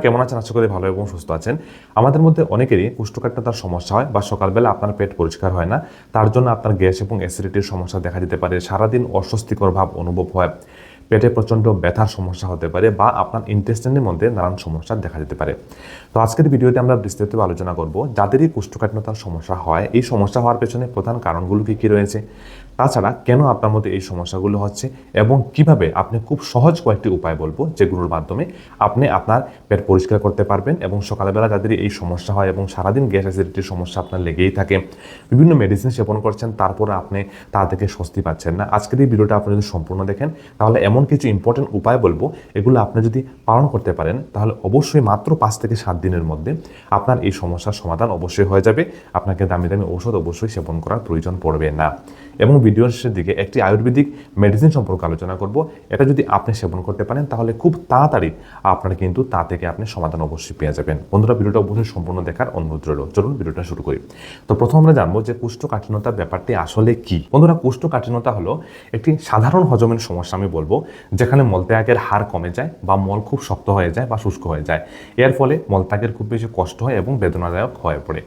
কেমন আছেন? আশা করি ভালো এবং সুস্থ আছেন। আমাদের মধ্যে অনেকেরই কোষ্ঠকাঠিন্যতার সমস্যা হয় বা সকালবেলা আপনার পেট পরিষ্কার হয় না। তার জন্য আপনার গ্যাস এবং অ্যাসিডিটির সমস্যা দেখা দিতে পারে। সারাদিন অস্বস্তিকর ভাব অনুভব হয়। পেটে প্রচণ্ড ব্যথার সমস্যা হতে পারে বা আপনার ইন্টেস্টাইনের মধ্যে নানান সমস্যা দেখা দিতে পারে। তো আজকের ভিডিওতে আমরা বিস্তারিতভাবে আলোচনা করব যাদেরই কোষ্ঠকাঠিন্যতার সমস্যা হয়, এই সমস্যা হওয়ার পেছনে প্রধান কারণগুলো কী রয়েছে, তাছাড়া কেন আপনার মধ্যে এই সমস্যাগুলো হচ্ছে এবং কিভাবে আপনি খুব সহজ কয়েকটি উপায় বলবো যেগুলোর মাধ্যমে আপনি আপনার পেট পরিষ্কার করতে পারবেন। এবং সকালবেলা যাদের এই সমস্যা হয় এবং সারাদিন গ্যাস অ্যাসিডিটির সমস্যা আপনার লেগেই থাকে, বিভিন্ন মেডিসিন সেবন করছেন, তারপর আপনি তা থেকে স্বস্তি পাচ্ছেন না, আজকের এই ভিডিওটা আপনি যদি সম্পূর্ণ দেখেন তাহলে এমন কিছু ইম্পর্টেন্ট উপায় বলবো, এগুলো আপনি যদি পালন করতে পারেন তাহলে অবশ্যই মাত্র 5 থেকে 7 দিনের মধ্যে আপনার এই সমস্যার সমাধান অবশ্যই হয়ে যাবে। আপনাকে দামি দামি ঔষধ অবশ্যই সেবন করার প্রয়োজন পড়বে না। এবং ভিডিওর শেষের দিকে একটি আয়ুর্বেদিক মেডিসিন সম্পর্কে আলোচনা করব। এটা যদি আপনি সেবন করতে পারেন তাহলে খুব তাড়াতাড়ি আপনার কিন্তু তা থেকে আপনি সমাধান অবশ্যই পেয়ে যাবেন। বন্ধুরা, ভিডিওটা অবশ্যই সম্পূর্ণ দেখার অনুরোধ রইল। চলুন ভিডিওটা শুরু করি। তো প্রথম আমরা জানবো যে কোষ্ঠকাঠিন্যতার ব্যাপারটি আসলে কি। বন্ধুরা, কোষ্ঠকাঠিন্যতা হলো একটি সাধারণ হজমের সমস্যা আমি বলবো, যেখানে মলত্যাগের হার কমে যায় বা মল খুব শক্ত হয়ে যায় বা শুষ্ক হয়ে যায়। এর ফলে মলত্যাগের খুব বেশি কষ্ট হয় এবং বেদনাদায়ক হয়ে পড়ে।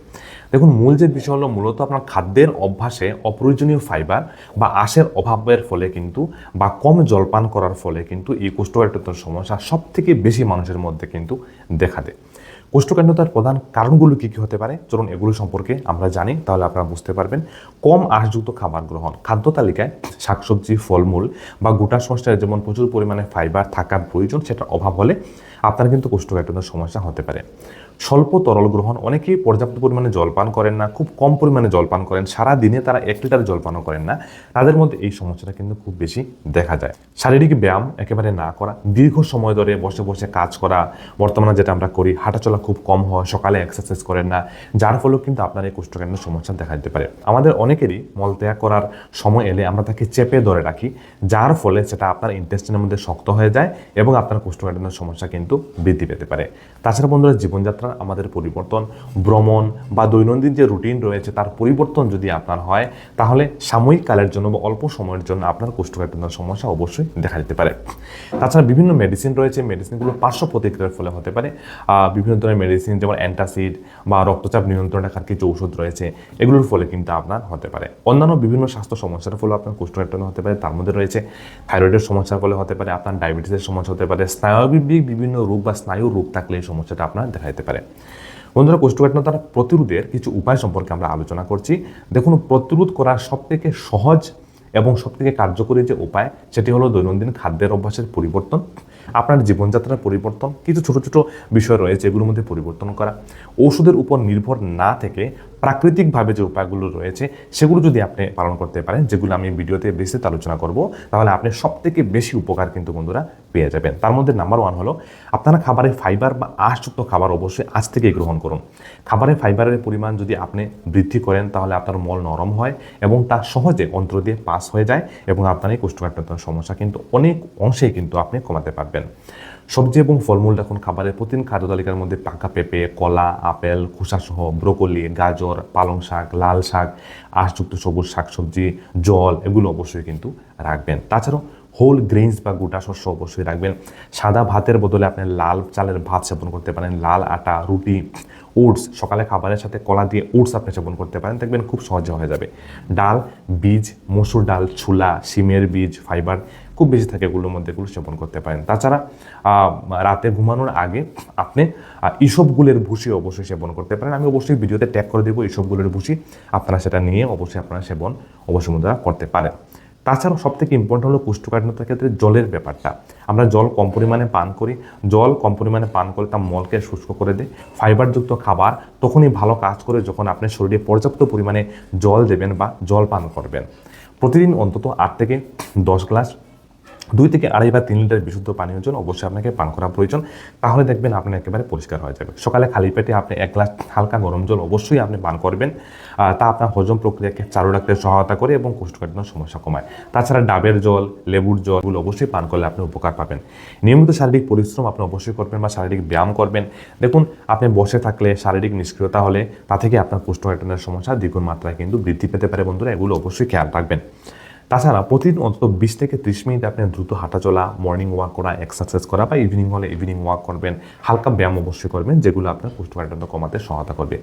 দেখুন, মূল যে বিষয় হলো মূলত আপনার খাদ্যের অভ্যাসে অপ্রয়োজনীয় ফাইবার বা আঁশের অভাবের ফলে কিন্তু বা কম জলপান করার ফলে কিন্তু এই কোষ্ঠকাঠিন্যতার সমস্যা সব থেকে বেশি মানুষের মধ্যে কিন্তু দেখা দেয়। কোষ্ঠকাঠিন্যতার প্রধান কারণগুলো কী কী হতে পারে, চলুন এগুলো সম্পর্কে আমরা জানি, তাহলে আপনারা বুঝতে পারবেন। কম আঁশযুক্ত খাবার গ্রহণ, খাদ্য তালিকায় শাকসবজি, ফলমূল বা গোটা শস্যের যেমন প্রচুর পরিমাণে ফাইবার থাকার প্রয়োজন, সেটার অভাব হলে আপনার কিন্তু কোষ্ঠকাঠিন্যতার সমস্যা হতে পারে। স্বল্প তরল গ্রহণ, অনেকেই পর্যাপ্ত পরিমাণে জলপান করেন না, খুব কম পরিমাণে জলপান করেন, সারা দিনে তারা 1 লিটার জলপানও করেন না, তাদের মধ্যে এই সমস্যাটা কিন্তু খুব বেশি দেখা যায়। শারীরিক ব্যায়াম একেবারে না করা, দীর্ঘ সময় ধরে বসে বসে কাজ করা, বর্তমানে যেটা আমরা করি হাঁটাচলা খুব কম হয়, সকালে এক্সারসাইজ করেন না, যার ফলেও কিন্তু আপনার এই কোষ্ঠকাঠিন্যের সমস্যা দেখা দিতে পারে। আমাদের অনেকেরই মলত্যাগ করার সময় এলে আমরা তাকে চেপে ধরে রাখি, যার ফলে সেটা আপনার ইন্টেস্টাইনের মধ্যে শক্ত হয়ে যায় এবং আপনার কোষ্ঠকাঠিন্যের সমস্যা কিন্তু বৃদ্ধি পেতে পারে। তাছাড়া বন্ধুরা, জীবনযাত্রা আমাদের পরিবর্তন, ভ্রমণ বা দৈনন্দিন যে রুটিন রয়েছে তার পরিবর্তন যদি আপনার হয়, তাহলে সাময়িক কালের জন্য বা অল্প সময়ের জন্য আপনার কোষ্ঠকাঠিন্যের সমস্যা অবশ্যই দেখা দিতে পারে। তাছাড়া বিভিন্ন মেডিসিন রয়েছে, মেডিসিনগুলো পার্শ্ব প্রতিক্রিয়ার ফলে হতে পারে। বিভিন্ন ধরনের মেডিসিন যেমন অ্যান্টাসিড বা রক্তচাপ নিয়ন্ত্রণ রাখার কিছু ঔষধ রয়েছে, এগুলোর ফলে কিন্তু আপনার হতে পারে। অন্যান্য বিভিন্ন স্বাস্থ্য সমস্যার ফলে আপনার কোষ্ঠকাঠিন্য হতে পারে, তার মধ্যে রয়েছে থাইরয়েডের সমস্যার ফলে হতে পারে, আপনার ডায়াবেটিসের সমস্যা হতে পারে, স্নায়বিক বিভিন্ন রোগ বা স্নায়ুর রোগ থাকলে এই সমস্যাটা আপনার দেখা দিতে পারে। বন্ধুরা, কোষ্ঠকাঠিন্যতার প্রতিরোধের কিছু উপায় সম্পর্কে আমরা আলোচনা করছি। দেখুন, প্রতিরোধ করার সবথেকে সহজ এবং সবথেকে কার্যকরী যে উপায়, সেটি হলো দৈনন্দিন খাদ্যের অভ্যাসের পরিবর্তন, আপনার জীবনযাত্রার পরিবর্তন, কিছু ছোট ছোট বিষয় রয়েছে এগুলোর মধ্যে পরিবর্তন করা, ওষুধের উপর নির্ভর না থেকে প্রাকৃতিকভাবে যে উপায়গুলো রয়েছে সেগুলো যদি আপনি পালন করতে পারেন, যেগুলো আমি ভিডিওতে বিস্তারিত আলোচনা করব, তাহলে আপনি সবথেকে বেশি উপকার কিন্তু বন্ধুরা পেয়ে যাবেন। তার মধ্যে নাম্বার 1 হলো আপনারা খাবারে ফাইবার বা আঁশযুক্ত খাবার অবশ্যই আজ থেকেই গ্রহণ করুন। খাবারে ফাইবারের পরিমাণ যদি আপনি বৃদ্ধি করেন তাহলে আপনার মল নরম হয় এবং তা সহজে অন্ত্র দিয়ে পাস হয়ে যায় এবং আপনার এই কোষ্ঠকাঠিন্যতার সমস্যা কিন্তু অনেক অংশেই কিন্তু আপনি কমাতে পারবেন। সবজি এবং ফলমূল দেখুন, খাবারের প্রতিদিন খাদ্য তালিকার মধ্যে পাকা পেঁপে, কলা, আপেল, খোসাসহ ব্রোকলি, গাজর, পালং শাক, লাল শাক, আঁশযুক্ত সবুজ শাকসবজি, জল, এগুলো অবশ্যই কিন্তু রাখবেন। তাছাড়াও হোল গ্রেইনস বা গোটা শস্য অবশ্যই রাখবেন। সাদা ভাতের বদলে আপনি লাল চালের ভাত সেবন করতে পারেন, লাল আটা, রুটি, ওটস, সকালে খাবারের সাথে কলা দিয়ে ওটস আপনি সেবন করতে পারেন, দেখবেন খুব সহজে হয়ে যাবে। ডাল, বীজ, মসুর ডাল, ছোলা, শিমের বীজ, ফাইবার খুব বেশি থাকে এগুলোর মধ্যে, এগুলো সেবন করতে পারেন। তাছাড়া রাতে ঘুমানোর আগে আপনি ইসবগুলের ভুসি অবশ্যই সেবন করতে পারেন। আমি অবশ্যই ভিডিওতে ট্যাগ করে দেবো ইসবগুলের ভুসি, আপনারা সেটা নিয়ে অবশ্যই আপনারা সেবন অবশ্যই বন্ধুরা করতে পারেন। তাছাড়াও সবথেকে ইম্পর্টেন্ট হলো কোষ্ঠকাঠিন্যতার ক্ষেত্রে জলের ব্যাপারটা। আমরা জল কম পরিমাণে পান করি, জল কম পরিমাণে পান করলে তা মলকে শুষ্ক করে দেয়। ফাইবারযুক্ত খাবার তখনই ভালো কাজ করে যখন আপনি শরীরে পর্যাপ্ত পরিমাণে জল দেবেন বা জল পান করবেন। প্রতিদিন অন্তত 8 থেকে 10 গ্লাস 2 থেকে 2.5 বা 3 লিটার বিশুদ্ধ পানীয় জল অবশ্যই আপনাকে পান করা প্রয়োজন, তাহলে দেখবেন আপনি একেবারে পরিষ্কার হয়ে যাবে। সকালে খালি পেটে আপনি 1 গ্লাস হালকা গরম জল অবশ্যই আপনি পান করবেন, তা আপনার হজম প্রক্রিয়াকে চালু রাখতে সহায়তা করে এবং কোষ্ঠকাঠিন্যের সমস্যা কমায়। তাছাড়া ডাবের জল, লেবুর জল, এগুলো অবশ্যই পান করলে আপনি উপকার পাবেন। নিয়মিত শারীরিক পরিশ্রম আপনি অবশ্যই করবেন বা শারীরিক ব্যায়াম করবেন। দেখুন, আপনি বসে থাকলে শারীরিক নিষ্ক্রিয়তা হলে তা থেকে আপনার কোষ্ঠকাঠিন্যের সমস্যা দ্বিগুণ মাত্রায় কিন্তু বৃদ্ধি পেতে পারে বন্ধুরা, এগুলো অবশ্যই খেয়াল রাখবেন। তাছাড়া প্রতিদিন অন্তত 20 থেকে 30 মিনিট আপনি দ্রুত হাঁটাচলা, মর্নিং ওয়াক করা, এক্সারসাইজ করা বা ইভিনিং হলে ইভিনিং ওয়াক করবেন, হালকা ব্যায়াম অবশ্যই করবেন, যেগুলো আপনার কোষ্ঠকাঠিন্য কমাতে সহায়তা করবে।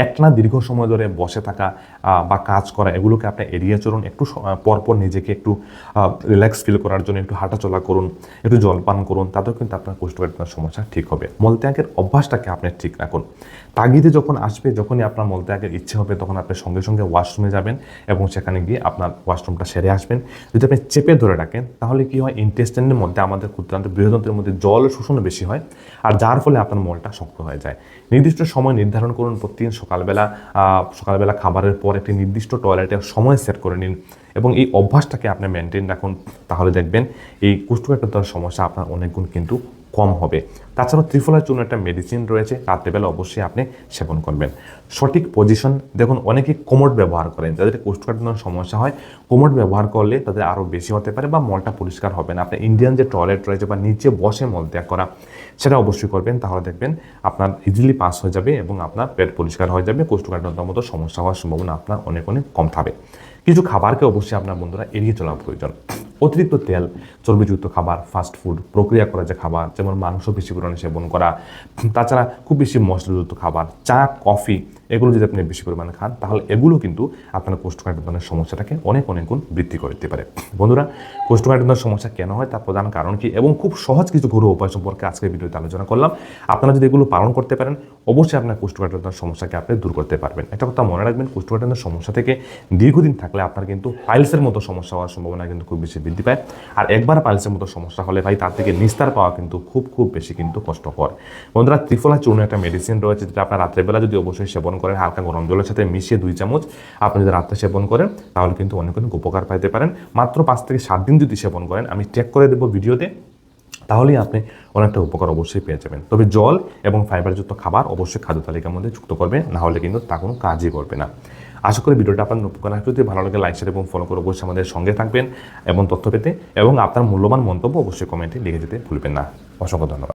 একটানা দীর্ঘ সময় ধরে বসে থাকা বা কাজ করা এগুলোকে আপনি এড়িয়ে চলুন। একটু পরপর নিজেকে একটু রিল্যাক্স ফিল করার জন্য একটু হাঁটাচলা করুন, একটু জলপান করুন, তাতেও কিন্তু আপনার কোষ্ঠকাঠিন্যের সমস্যা ঠিক হবে। মলত্যাগের অভ্যাসটাকে আপনি ঠিক রাখুন। তাগিদে যখন আসবে, যখনই আপনার মলত্যাগের ইচ্ছে হবে, তখন আপনি সঙ্গে সঙ্গে ওয়াশরুমে যাবেন এবং সেখানে গিয়ে আপনার ওয়াশরুমটা সেরে আসবেন। যদি আপনি চেপে ধরে রাখেন তাহলে কি হয়, ইন্টেস্টাইনের মধ্যে আমাদের ক্ষুদ্রান্ত বৃহদন্ত্রের মধ্যে জল শোষণও বেশি হয়, আর যার ফলে আপনার মলটা শক্ত হয়ে যায়। নির্দিষ্ট সময় নির্ধারণ করুন। প্রতিদিন সকালবেলা খাবারের পর একটি নির্দিষ্ট টয়লেটের সময় সেট করে নিন এবং এই অভ্যাসটাকে আপনি মেনটেন রাখুন। তাহলে দেখবেন এই কোষ্ঠকাঠিন্যতার সমস্যা আপনার অনেক গুণ কিন্তু কম হবে। তাছাড়াও ত্রিফলার চূর্ণ একটা মেডিসিন রয়েছে, রাত্রেবেলা অবশ্যই আপনি সেবন করবেন। সঠিক পজিশন, দেখুন অনেকে কোমোড ব্যবহার করেন, যাদের কোষ্ঠকাঠিন্যের সমস্যা হয় কোমোড ব্যবহার করলে তাদের আরও বেশি হতে পারে বা মলটা পরিষ্কার হবে না। আপনার ইন্ডিয়ান যে টয়লেট রয়েছে বা নিচে বসে মল ত্যাগ করা, সেটা অবশ্যই করবেন। তাহলে দেখবেন আপনার ইজিলি পাস হয়ে যাবে এবং আপনার পেট পরিষ্কার হয়ে যাবে। কোষ্ঠকাঠিন্যতার মতো সমস্যা হওয়ার সম্ভাবনা আপনার অনেক অনেক কম থাকবে। কিছু খাবারকে অবশ্যই আপনার বন্ধুরা এড়িয়ে চলা প্রয়োজন। অতিরিক্ত তেল, চর্বিযুক্ত খাবার, ফাস্ট ফুড, প্রক্রিয়া করা যে খাবার, যেমন মাংস বেশি পরিমাণে সেবন করা, তাছাড়া খুব বেশি মশলাযুক্ত খাবার, চা, কফি, এগুলো যদি আপনি বেশি পরিমাণে খান তাহলে এগুলো কিন্তু আপনার কোষ্ঠকাঠিন্যের সমস্যাটাকে অনেক অনেক গুণ বৃদ্ধি করে দিতে পারে। বন্ধুরা, কোষ্ঠকাঠিন্যের সমস্যা কেন হয় তার প্রধান কারণ কি এবং খুব সহজ কিছু ঘরোয়া উপায় সম্পর্কে আজকের ভিডিওতে আলোচনা করলাম। আপনারা যদি এগুলো পালন করতে পারেন অবশ্যই আপনার কোষ্ঠকাঠিন্যের সমস্যাকে আপনি দূর করতে পারবেন। একটা কথা মনে রাখবেন, কোষ্ঠকাঠিন্যের সমস্যা থেকে দীর্ঘদিন থাকলে আপনার কিন্তু পাইলসের মতো সমস্যা হওয়ার সম্ভাবনা কিন্তু খুব বেশি বৃদ্ধি পায়। আর একবার পাইলসের মতো সমস্যা হলে ভাই তার থেকে নিস্তার পাওয়া কিন্তু খুব বেশি কিন্তু কষ্টকর। বন্ধুরা, ত্রিফলা চূর্ণ একটা মেডিসিন রয়েছে, যেটা আপনার রাত্রেবেলা যদি অবশ্যই সেবন করেন, হালকা গরম জলের সাথে মিশিয়ে 2 চামচ আপনি যদি রাত্রে সেবন করেন তাহলে কিন্তু অনেক অনেক উপকার পাইতে পারেন। মাত্র 5 থেকে 7 দিন যদি সেবন করেন, আমি চেক করে দেবো ভিডিওতে, তাহলেই আপনি অনেকটা উপকার অবশ্যই পেয়ে যাবেন। তবে জল এবং ফাইবারযুক্ত খাবার অবশ্যই খাদ্য তালিকার মধ্যে যুক্ত করবেন, না হলে কিন্তু তা কোনো কাজই করবে না। আশা করি ভিডিওটা আপনার উপকার আসবে। যদি ভালো লাগে লাইক, শেয়ার এবং ফলো করে অবশ্যই আমাদের সঙ্গে থাকবেন এবং তথ্য পেতে, এবং আপনার মূল্যবান মন্তব্য অবশ্যই কমেন্টে লিখে যেতে ভুলবেন না। অসংখ্য ধন্যবাদ।